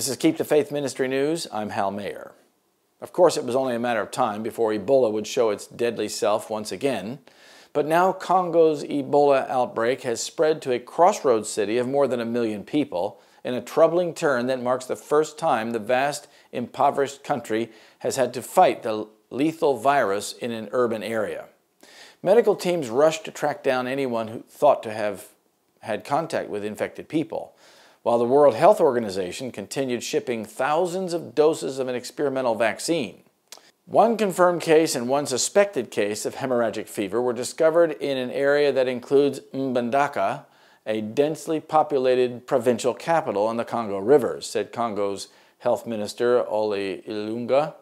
This is Keep the Faith Ministry News. I'm Hal Mayer. Of course, it was only a matter of time before Ebola would show its deadly self once again. But now Congo's Ebola outbreak has spread to a crossroads city of more than 1 million people in a troubling turn that marks the first time the vast, impoverished country has had to fight the lethal virus in an urban area. Medical teams rushed to track down anyone who thought to have had contact with infected people, while the World Health Organization continued shipping thousands of doses of an experimental vaccine. One confirmed case and one suspected case of hemorrhagic fever were discovered in an area that includes Mbandaka, a densely populated provincial capital on the Congo rivers, said Congo's Health Minister Ole Ilunga.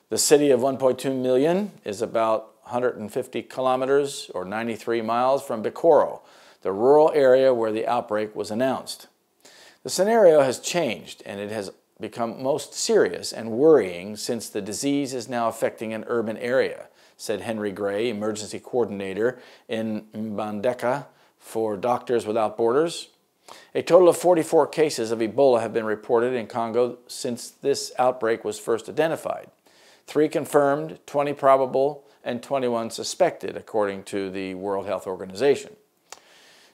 The city of 1.2 million is about 150 kilometers or 93 miles from Bikoro, the rural area where the outbreak was announced. The scenario has changed, and it has become most serious and worrying since the disease is now affecting an urban area, said Henry Gray, emergency coordinator in Mbandaka for Doctors Without Borders. A total of 44 cases of Ebola have been reported in Congo since this outbreak was first identified. 3 confirmed, 20 probable, and 21 suspected, according to the World Health Organization.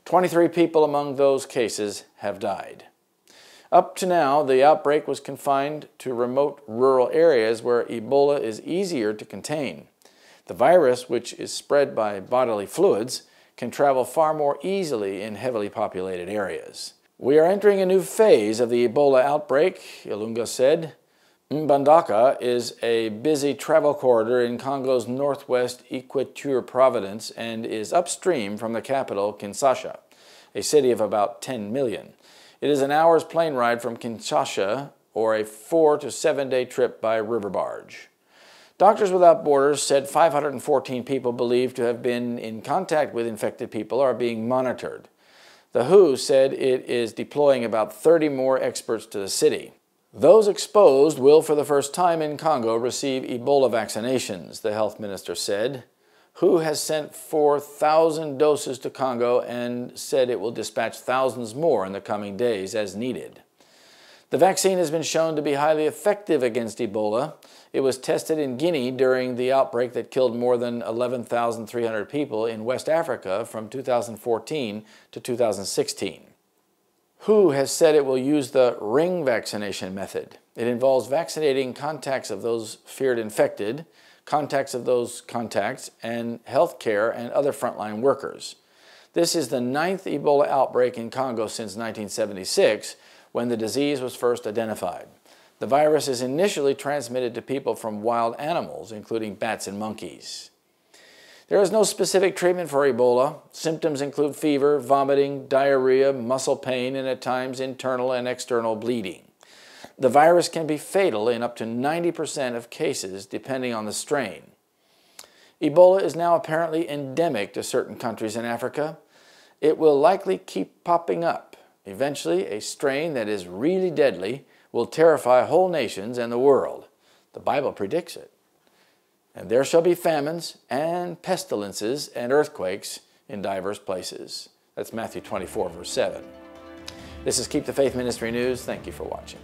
23 people among those cases have died. Up to now, the outbreak was confined to remote rural areas where Ebola is easier to contain. The virus, which is spread by bodily fluids, can travel far more easily in heavily populated areas. We are entering a new phase of the Ebola outbreak, Ilunga said. Mbandaka is a busy travel corridor in Congo's northwest Equateur province and is upstream from the capital, Kinshasa, a city of about 10 million. It is an hour's plane ride from Kinshasa or a 4 to 7 day trip by river barge. Doctors Without Borders said 514 people believed to have been in contact with infected people are being monitored. The WHO said it is deploying about 30 more experts to the city. Those exposed will, for the first time in Congo, receive Ebola vaccinations, the health minister said. WHO has sent 4,000 doses to Congo and said it will dispatch thousands more in the coming days as needed. The vaccine has been shown to be highly effective against Ebola. It was tested in Guinea during the outbreak that killed more than 11,300 people in West Africa from 2014 to 2016. WHO has said it will use the ring vaccination method. It involves vaccinating contacts of those feared infected, contacts of those contacts, and health care and other frontline workers. This is the 9th Ebola outbreak in Congo since 1976, when the disease was first identified. The virus is initially transmitted to people from wild animals, including bats and monkeys. There is no specific treatment for Ebola. Symptoms include fever, vomiting, diarrhea, muscle pain, and at times internal and external bleeding. The virus can be fatal in up to 90% of cases, depending on the strain. Ebola is now apparently endemic to certain countries in Africa. It will likely keep popping up. Eventually, a strain that is really deadly will terrify whole nations and the world. The Bible predicts it. And there shall be famines and pestilences and earthquakes in diverse places. That's Matthew 24, verse 7. This is Keep the Faith Ministry News. Thank you for watching.